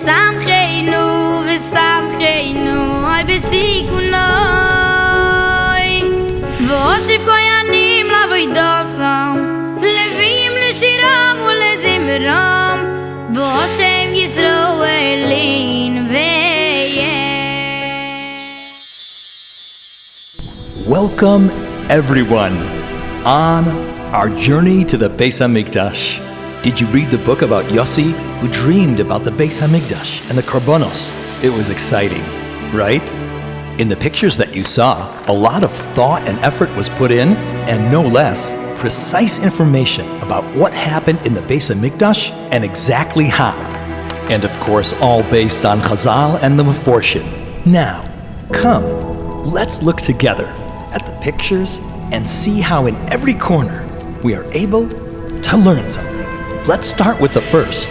V'samcheinu, v'samcheinu, ay b'sikunoi. V'oshiv koyanim lavoidosam, levim l'shiram u'lezimram, v'oshem Yisroelin v'yeh. Welcome, everyone, on our journey to the Beis HaMikdash. Did you read the book about Yossi, who dreamed about the Beis HaMikdash and the Korbanos? It was exciting, right? In the pictures that you saw, a lot of thought and effort was put in, and no less, precise information about what happened in the Beis HaMikdash and exactly how. And of course, all based on Chazal and the Meforshim. Now, come, let's look together at the pictures and see how in every corner we are able to learn something. Let's start with the first,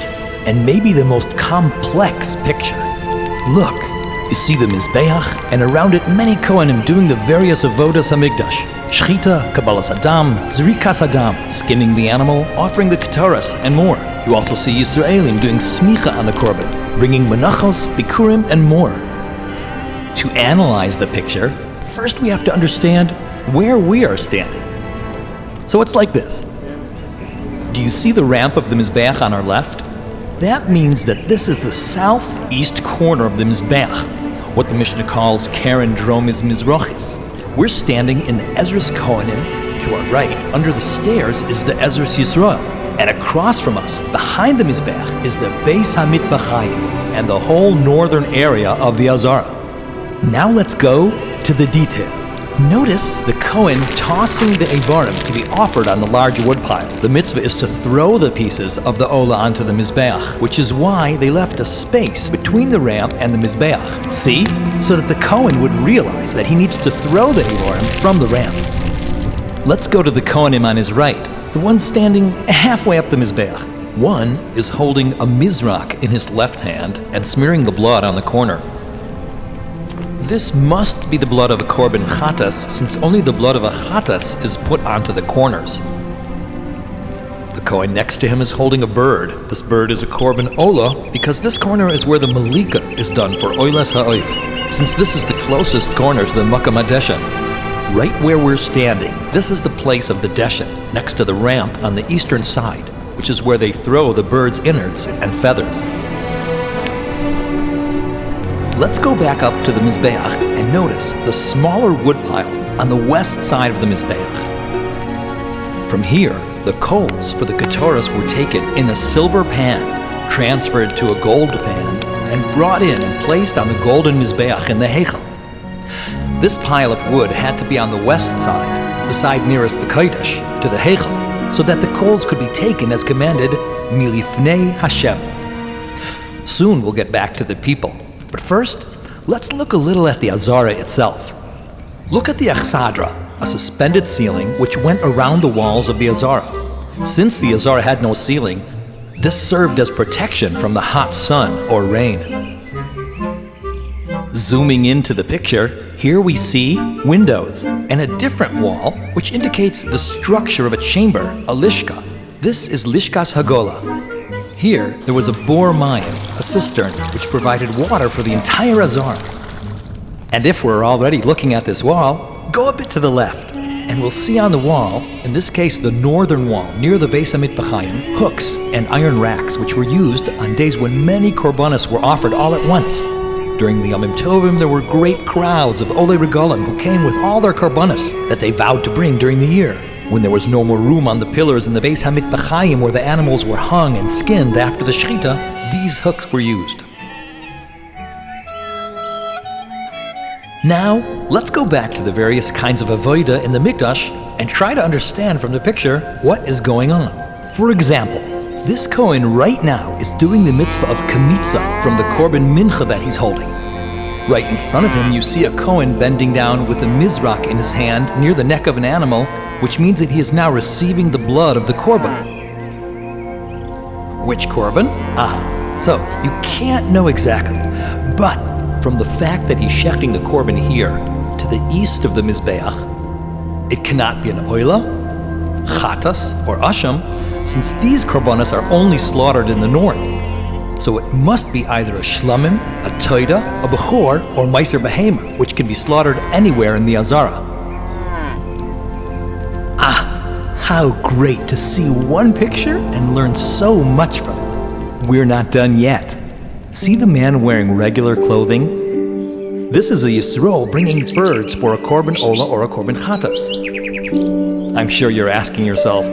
and maybe the most complex picture. Look, you see the Mizbeach, and around it many Kohanim doing the various avodas HaMikdash. Shchita, Kabbalas Adam, Zrikas Adam, skinning the animal, offering the Ketoras, and more. You also see Yisraelim doing smicha on the Korban, bringing menachos, bikurim, and more. To analyze the picture, first we have to understand where we are standing. So it's like this. Do you see the ramp of the Mizbeach on our left? That means that this is the southeast corner of the Mizbeach, what the Mishnah calls Karen Dromis Mizrachis. We're standing in the Ezras Kohanim. To our right, under the stairs, is the Ezras Yisrael. And across from us, behind the Mizbeach, is the Beis HaMitbachayim and the whole northern area of the Azara. Now let's go to the detail. Notice the Kohen tossing the Eivarim to be offered on the large woodpile. The mitzvah is to throw the pieces of the Ola onto the Mizbeach, which is why they left a space between the ramp and the Mizbeach. See? So that the Kohen would realize that he needs to throw the Eivarim from the ramp. Let's go to the Kohanim on his right, the one standing halfway up the Mizbeach. One is holding a mizrak in his left hand and smearing the blood on the corner. This must be the blood of a korban chatas, since only the blood of a chatas is put onto the corners. The Kohen next to him is holding a bird. This bird is a korban ola, because this corner is where the malika is done for oilas ha'oif, since this is the closest corner to the makam hadeshen. Right where we're standing, this is the place of the deshen, next to the ramp on the eastern side, which is where they throw the bird's innards and feathers. Let's go back up to the Mizbeach and notice the smaller woodpile on the west side of the Mizbeach. From here, the coals for the Ketoras were taken in a silver pan, transferred to a gold pan, and brought in and placed on the golden Mizbeach in the Heichal. This pile of wood had to be on the west side, the side nearest the Kodesh, to the Heichal, so that the coals could be taken as commanded, milifnei Hashem. Soon we'll get back to the people. But first, let's look a little at the Azara itself. Look at the Achsadra, a suspended ceiling which went around the walls of the Azara. Since the Azara had no ceiling, this served as protection from the hot sun or rain. Zooming into the picture, here we see windows and a different wall which indicates the structure of a chamber, a lishka. This is Lishkas Hagola. Here, there was a bor mayim, a cistern, which provided water for the entire Azara. And if we're already looking at this wall, go a bit to the left, and we'll see on the wall, in this case the northern wall, near the Beis HaMitbachayim, hooks and iron racks, which were used on days when many korbanos were offered all at once. During the Yomim Tovim, there were great crowds of Olei Regalim who came with all their korbanos that they vowed to bring during the year. When there was no more room on the pillars in the Beis HaMitbachayim where the animals were hung and skinned after the shechita, these hooks were used. Now, let's go back to the various kinds of avodah in the Mikdash and try to understand from the picture what is going on. For example, this Kohen right now is doing the mitzvah of kamitza from the korban mincha that he's holding. Right in front of him, you see a Kohen bending down with a mizrak in his hand near the neck of an animal, which means that he is now receiving the blood of the korban. Which korban? So you can't know exactly, but from the fact that he's shechting the korban here to the east of the Mizbeach, it cannot be an oila, chatas, or asham, since these korbanos are only slaughtered in the north. So it must be either a shlomim, a toida, a bechor, or meiser behema, which can be slaughtered anywhere in the Azara. How great to see one picture and learn so much from it. We're not done yet. See the man wearing regular clothing? This is a Yisroel bringing birds for a korban ola or a korban chatas. I'm sure you're asking yourself,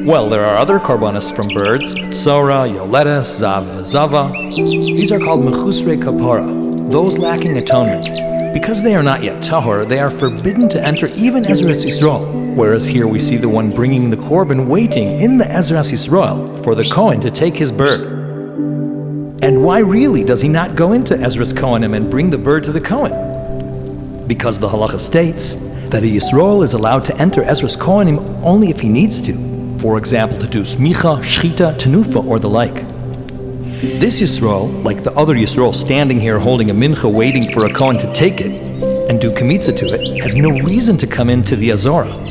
well, there are other korbanos from birds, Sora, Yoledes, Zav, Zava. These are called mechusrei kapara, those lacking atonement. Because they are not yet tahor, they are forbidden to enter even Ezras Yisrael. Whereas here we see the one bringing the korban waiting in the Ezras Yisrael for the Kohen to take his bird. And why really does he not go into Ezras Kohanim and bring the bird to the Kohen? Because the halacha states that a Yisrael is allowed to enter Ezras Kohanim only if he needs to. For example, to do smicha, shchita, tenufa, or the like. This Yisrael, like the other Yisrael standing here holding a mincha waiting for a Kohen to take it and do kmitza to it, has no reason to come into the Azora.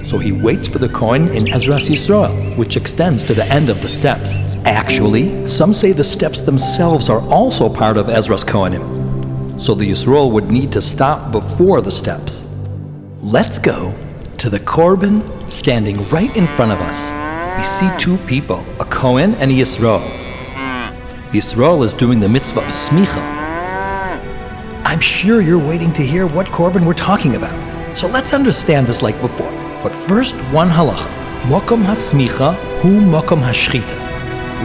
So he waits for the Kohen in Ezras Yisrael, which extends to the end of the steps. Actually, some say the steps themselves are also part of Ezras Kohanim. So the Yisrael would need to stop before the steps. Let's go to the korban standing right in front of us. We see two people, a Kohen and a Yisrael. The Yisrael is doing the mitzvah of smicha. I'm sure you're waiting to hear what korban we're talking about. So let's understand this like before. But first, one halacha. Mokom ha-smicha hu mokom ha-shchita.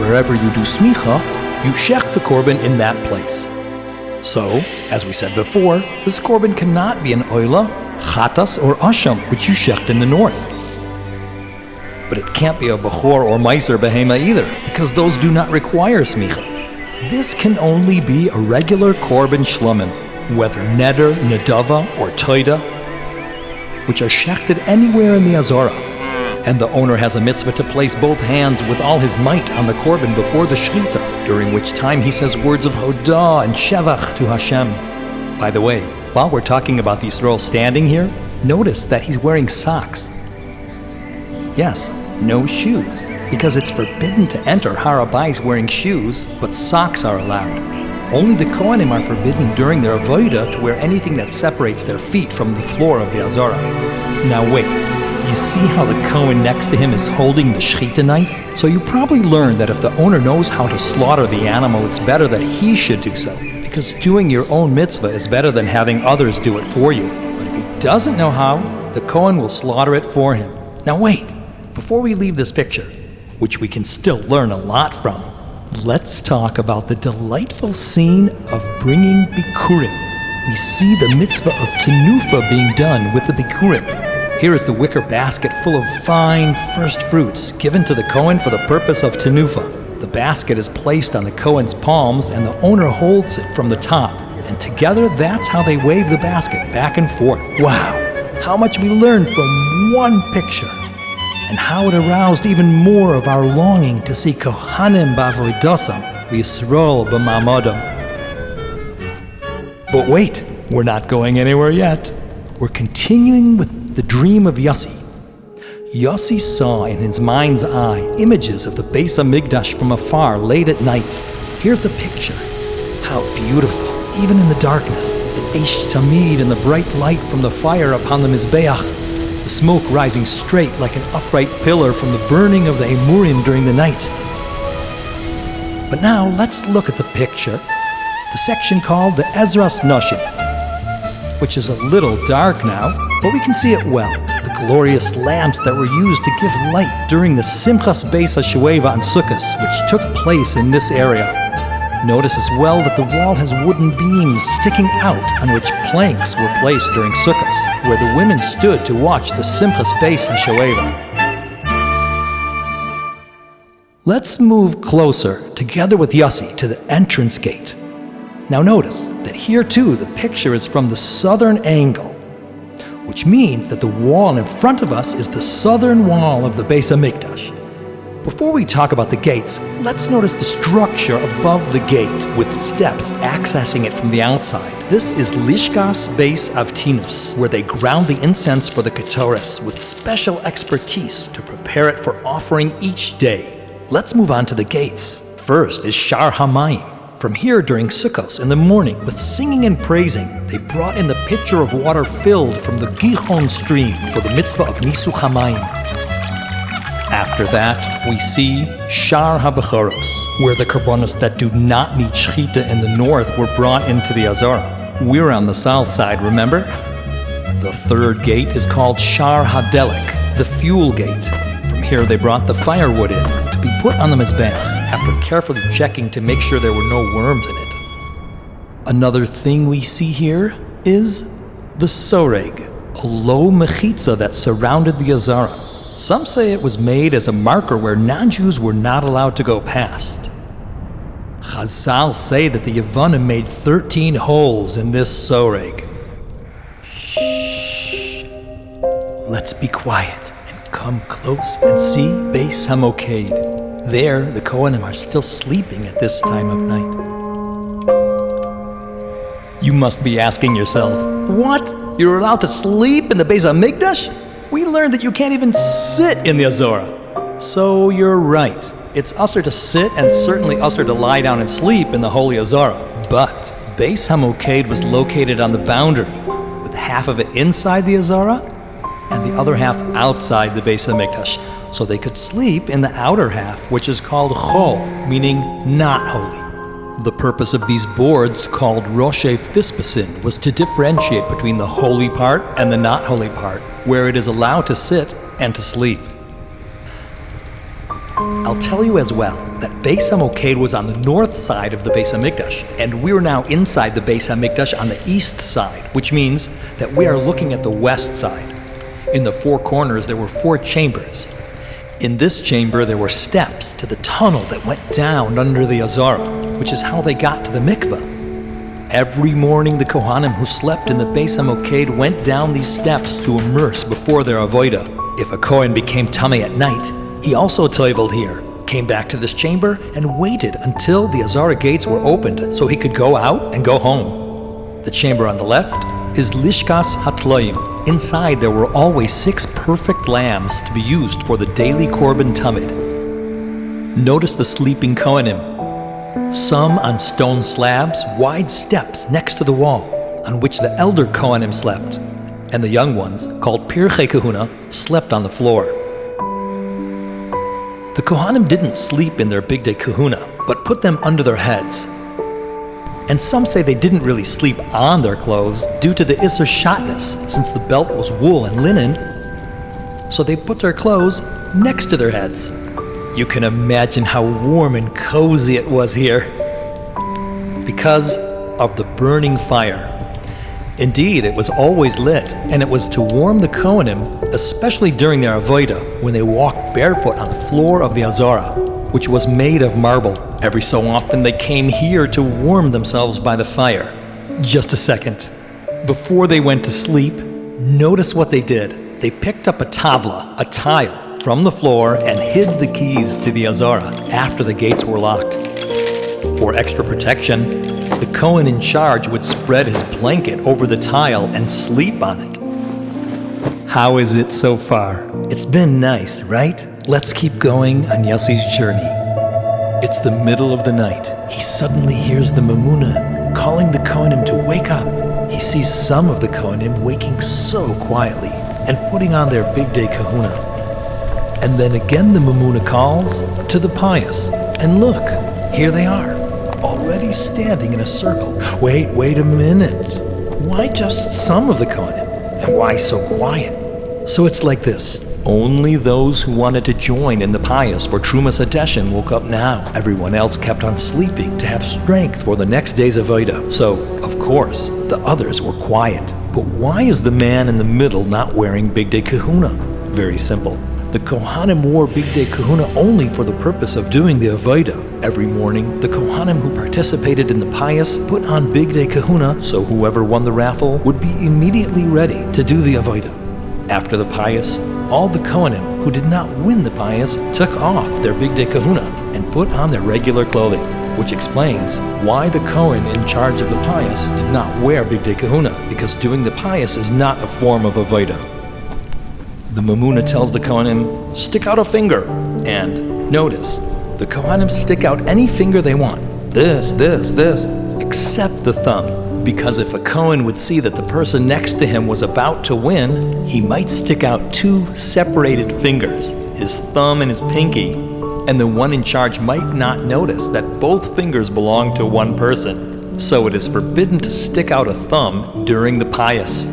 Wherever you do smicha, you shech the korban in that place. So, as we said before, this korban cannot be an oila, chatas, or asham, which you shecht in the north. But it can't be a bechor or meiser behema either, because those do not require smicha. This can only be a regular korban shlomim, whether neder, nedava, or toida, which are shechted anywhere in the Azora. And the owner has a mitzvah to place both hands with all his might on the korban before the shechita, during which time he says words of hodah and shevach to Hashem. By the way, while we're talking about the Yisrael standing here, notice that he's wearing socks. Yes, no shoes, because it's forbidden to enter Har HaBayis wearing shoes, but socks are allowed. Only the Kohanim are forbidden during their avodah to wear anything that separates their feet from the floor of the Azara. Now wait, you see how the Kohen next to him is holding the shechita knife? So you probably learned that if the owner knows how to slaughter the animal, it's better that he should do so, because doing your own mitzvah is better than having others do it for you. But if he doesn't know how, the Kohen will slaughter it for him. Now wait, before we leave this picture, which we can still learn a lot from, let's talk about the delightful scene of bringing bikurim. We see the mitzvah of tenufa being done with the bikurim. Here is the wicker basket full of fine first fruits given to the Kohen for the purpose of tenufa. The basket is placed on the Kohen's palms and the owner holds it from the top. And together, that's how they wave the basket back and forth. Wow, how much we learned from one picture. And how it aroused even more of our longing to see Kohanim b'avoidosam v'Yisrael b'ma'amodam. But wait, we're not going anywhere yet. We're continuing with the dream of Yossi. Yossi saw in his mind's eye images of the Beis HaMikdash from afar late at night. Here's the picture. How beautiful, even in the darkness. The Eish Tamid and the bright light from the fire upon the Mizbeach. The smoke rising straight like an upright pillar from the burning of the Emurim during the night. But now let's look at the picture, the section called the Ezras Noshim, which is a little dark now, but we can see it well. The glorious lamps that were used to give light during the Simchas Beis HaShoeva on Sukkos, which took place in this area. Notice as well that the wall has wooden beams sticking out on which planks were placed during Sukkos, where the women stood to watch the Simchas Beis HaShoeva. Let's move closer, together with Yossi, to the entrance gate. Now notice that here too the picture is from the southern angle, which means that the wall in front of us is the southern wall of the Beis HaMikdash. Before we talk about the gates, let's notice the structure above the gate, with steps accessing it from the outside. This is Lishkas Beis Avtinus, where they ground the incense for the Ketores with special expertise to prepare it for offering each day. Let's move on to the gates. first is Shar Hamayim. From here during Sukkos in the morning, with singing and praising, they brought in the pitcher of water filled from the Gihon stream for the mitzvah of Nisuch Hamayim. After that, we see Shar HaBechoros, where the korbanos that do not need shechita in the north were brought into the Azara. We're on the south side, remember? The third gate is called Shar HaDelek, the fuel gate. From here they brought the firewood in to be put on the mizbeach, after carefully checking to make sure there were no worms in it. Another thing we see here is the soreg, a low mechitza that surrounded the Azara. Some say it was made as a marker where non-Jews were not allowed to go past. Chazal say that the Yevanim made 13 holes in this soreg. Shh. Let's be quiet and come close and see Beis HaMoked. There, the Kohanim are still sleeping at this time of night. You must be asking yourself, what? You're allowed to sleep in the Beis HaMikdash? We learned that you can't even sit in the Azara. So you're right. It's usher to sit and certainly usher to lie down and sleep in the Holy Azara. But Beis HaMoked was located on the boundary, with half of it inside the Azara and the other half outside the Beis HaMikdash. So they could sleep in the outer half, which is called chol, meaning not holy. The purpose of these boards, called Roshe Fispasin, was to differentiate between the holy part and the not holy part, where it is allowed to sit and to sleep. I'll tell you as well that Beis HaMoked was on the north side of the Beis HaMikdash, and we're now inside the Beis HaMikdash on the east side, which means that we are looking at the west side. In the four corners there were 4 chambers. In this chamber, there were steps to the tunnel that went down under the Azara, which is how they got to the mikveh. Every morning, the Kohanim who slept in the Beis HaMoked went down these steps to immerse before their avodah. If a Kohen became tamei at night, he also toiveled here, came back to this chamber, and waited until the Azara gates were opened so he could go out and go home. The chamber on the left is Lishkas HaTloim. Inside there were always 6 perfect lambs to be used for the daily korban tamid. Notice the sleeping Kohanim. Some on stone slabs, wide steps next to the wall, on which the elder Kohanim slept, and the young ones, called Pirchei Kahuna, slept on the floor. The Kohanim didn't sleep in their Bigdei Kahuna, but put them under their heads. And some say they didn't really sleep on their clothes due to the Isser Shatnez, since the belt was wool and linen, so they put their clothes next to their heads. You can imagine how warm and cozy it was here because of the burning fire. Indeed, it was always lit, and it was to warm the Kohanim, especially during their avodah, when they walked barefoot on the floor of the Azara, which was made of marble. Every so often they came here to warm themselves by the fire. Just a second. Before they went to sleep, notice what they did. They picked up a tavla, a tile, from the floor and hid the keys to the Azara after the gates were locked. For extra protection, the Kohen in charge would spread his blanket over the tile and sleep on it. How is it so far? It's been nice, right? Let's keep going on Yossi's journey. It's the middle of the night. He suddenly hears the Mamuna calling the Kohanim to wake up. He sees some of the Kohanim waking so quietly and putting on their Bigdei Kahuna. And then again the Mamuna calls to the pious. And look, here they are, already standing in a circle. Wait a minute. Why just some of the Kohanim? And why so quiet? So it's like this. Only those who wanted to join in the pious for Trumas Hadeshin woke up now. Everyone else kept on sleeping to have strength for the next day's avodah. So, of course, the others were quiet. But why is the man in the middle not wearing Bigdei Kahuna? Very simple. The Kohanim wore Bigdei Kahuna only for the purpose of doing the avodah. Every morning, the Kohanim who participated in the pious put on Bigdei Kahuna, so whoever won the raffle would be immediately ready to do the avodah. After the pious, all the Kohanim who did not win the pious took off their Bigdei Kahuna and put on their regular clothing, which explains why the Kohen in charge of the pious did not wear Bigdei Kahuna, because doing the pious is not a form of avodah. The Mamuna tells the Kohanim, stick out a finger, and notice, the The Kohanim stick out any finger they want. This, except the thumb. Because if a Kohen would see that the person next to him was about to win, he might stick out two separated fingers, his thumb and his pinky, and the one in charge might not notice that both fingers belong to one person. So it is forbidden to stick out a thumb during the payas.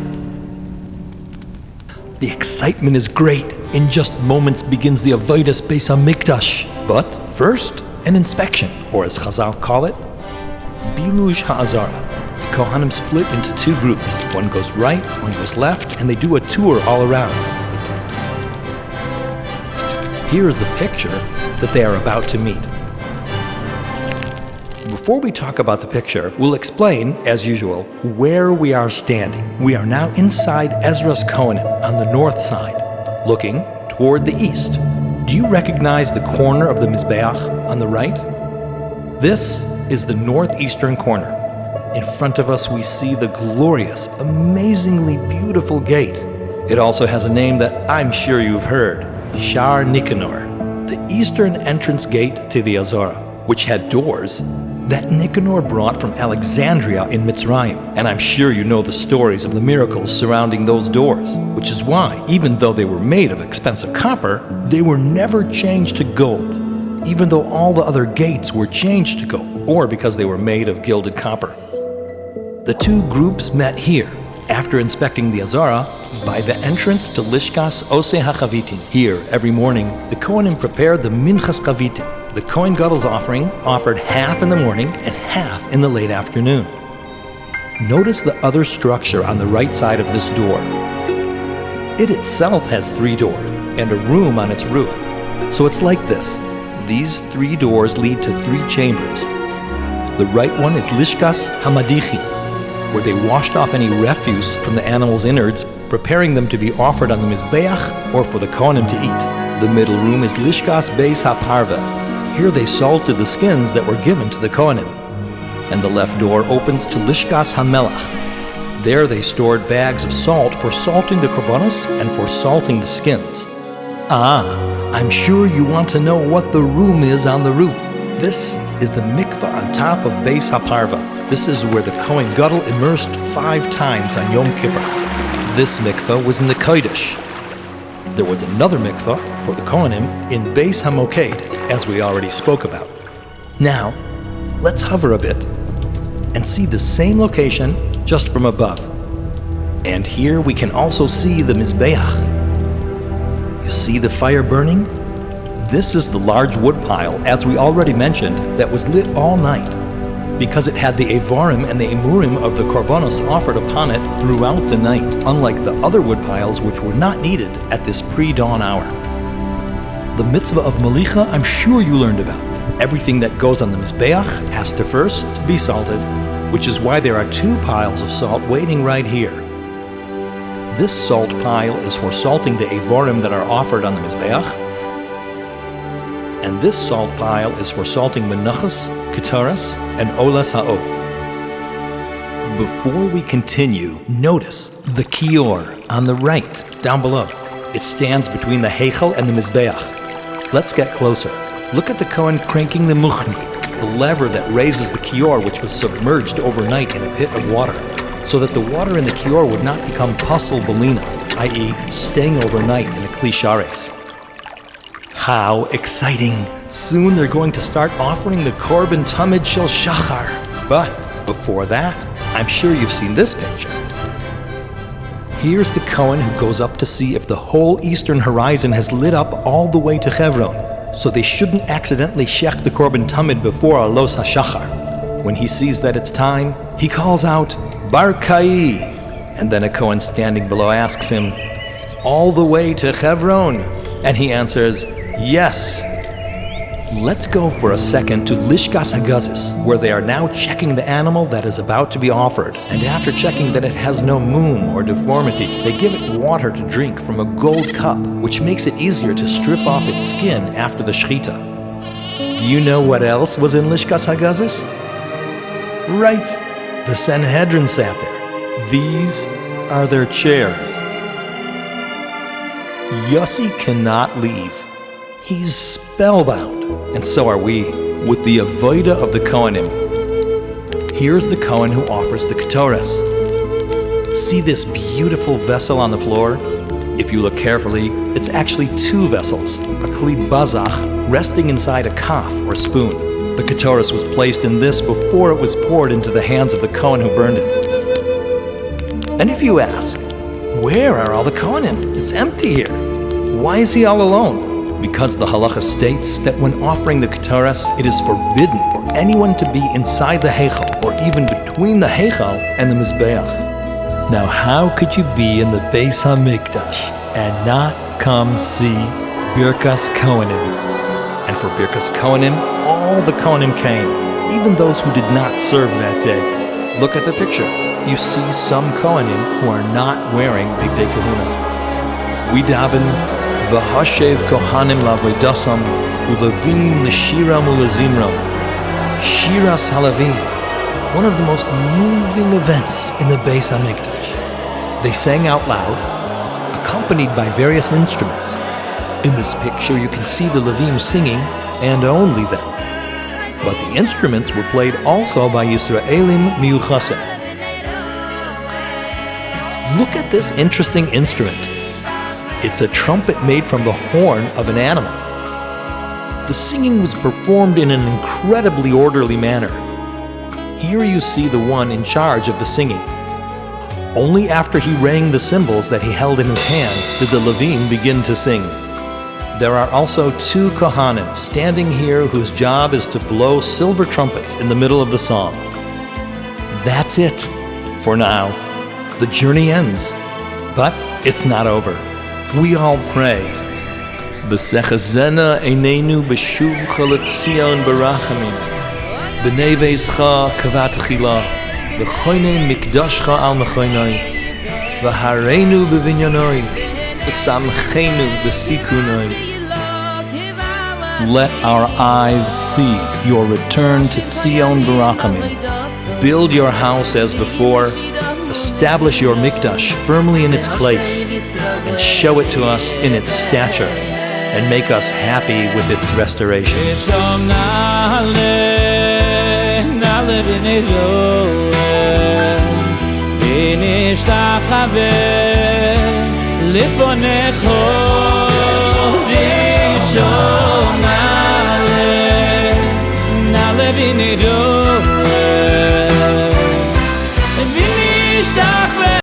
The excitement is great. In just moments begins the Avodas Beis HaMikdash. But first, an inspection, or as Chazal call it, Biluj Ha'azara. The Kohanim split into two groups. One goes right, one goes left, and they do a tour all around. Here is the picture that they are about to meet. Before we talk about the picture, we'll explain, as usual, where we are standing. We are now inside Ezra's Kohanim on the north side, looking toward the east. Do you recognize the corner of the Mizbeach on the right? This is the northeastern corner. In front of us we see the glorious, amazingly beautiful gate. It also has a name that I'm sure you've heard, Shar Nicanor, the eastern entrance gate to the Azara, which had doors that Nicanor brought from Alexandria in Mitzrayim. And I'm sure you know the stories of the miracles surrounding those doors, which is why, even though they were made of expensive copper, they were never changed to gold, even though all the other gates were changed to gold, or because they were made of gilded copper. The two groups met here, after inspecting the Azara, by the entrance to Lishkas Ose HaChavitin. Here, every morning, the Kohanim prepared the Minchas Chavitin, the Kohen Gadol's offering, offered half in the morning and half in the late afternoon. Notice the other structure on the right side of this door. It itself has 3 doors and a room on its roof. So it's like this. These 3 doors lead to 3 chambers. The right one is Lishkas Hamadichim, where they washed off any refuse from the animal's innards, preparing them to be offered on the Mizbeach or for the Kohanim to eat. The middle room is Lishkas Beis HaParveh. Here they salted the skins that were given to the Kohanim. And the left door opens to Lishkas HaMelach. There they stored bags of salt for salting the korbanos and for salting the skins. I'm sure you want to know what the room is on the roof. This is the mikvah on top of Beis HaParvah. This is where the Kohen Gadol immersed 5 times on Yom Kippur. This mikvah was in the Kodesh. There was another mikvah for the Kohanim in Beis HaMoked, as we already spoke about. Now, let's hover a bit and see the same location just from above. And here we can also see the Mizbeach. You see the fire burning? This is the large wood pile, as we already mentioned, that was lit all night, because it had the Evarim and the Emurim of the Korbanos offered upon it throughout the night, unlike the other wood piles which were not needed at this pre-dawn hour. The mitzvah of Malicha, I'm sure you learned about. Everything that goes on the Mizbeach has to first be salted, which is why there are 2 piles of salt waiting right here. This salt pile is for salting the Evarim that are offered on the Mizbeach, and this salt pile is for salting menachos, ketaras, and olas ha'of. Before we continue, notice the kior on the right, down below. It stands between the heichal and the mizbeach. Let's get closer. Look at the Kohen cranking the muchni, the lever that raises the kior, which was submerged overnight in a pit of water, so that the water in the kior would not become pasal belina, i.e. staying overnight in a kli shares. How exciting! Soon they're going to start offering the Korban Tamid Shel Shachar. But before that, I'm sure you've seen this picture. Here's the Kohen who goes up to see if the whole eastern horizon has lit up all the way to Hebron, so they shouldn't accidentally shech the Korban Tamid before Alos HaShachar. When he sees that it's time, he calls out, Bar Kai! And then a Kohen standing below asks him, all the way to Hebron? And he answers, yes. Let's go for a second to Lishkas Hagazis, where they are now checking the animal that is about to be offered. And after checking that it has no mum or deformity, they give it water to drink from a gold cup, which makes it easier to strip off its skin after the shechita. Do you know what else was in Lishkas Hagazis? Right, the Sanhedrin sat there. These are their chairs. Yossi cannot leave. He's spellbound, and so are we, with the avodah of the Kohanim. Here's the Kohen who offers the Ketores. See this beautiful vessel on the floor? If you look carefully, it's actually two vessels, a kli bazach resting inside a kaf or spoon. The Ketores was placed in this before it was poured into the hands of the Kohen who burned it. And if you ask, where are all the Kohanim? It's empty here. Why is he all alone? Because the halacha states that when offering the Ketores, it is forbidden for anyone to be inside the Heichal or even between the Heichal and the Mizbeach. Now how could you be in the Beis HaMikdash and not come see Birkas Kohanim? And for Birkas Kohanim, all the Kohanim came, even those who did not serve that day. Look at the picture. You see some Kohanim who are not wearing Bigdei Kahuna. We daven, V'hashev Kohanim la'avoidasam, u'levim l'shiram u'lezimram. Shiras halavim, one of the most moving events in the Beis HaMikdash. They sang out loud, accompanied by various instruments. In this picture, you can see the Levim singing, and only them. But the instruments were played also by Yisraelim Miyuchasim. Look at this interesting instrument. It's a trumpet made from the horn of an animal. The singing was performed in an incredibly orderly manner. Here you see the one in charge of the singing. Only after he rang the cymbals that he held in his hands did the Levim begin to sing. There are also two Kohanim standing here whose job is to blow silver trumpets in the middle of the song. That's it for now. The journey ends, but it's not over. We all pray. B'sechazena einenu b'shuvcha l'tzion barachamim, b'nei veischa kavat chila, v'choinen mikdashcha al mechoinoi, v'hareinu b'vinyanoi, v'samchenu b'sikunoi. Let our eyes see your return to Tzion Barachamim. Build your house as before, establish your mikdash firmly in its place, and show it to us in its stature, and make us happy with its restoration. V'nishtach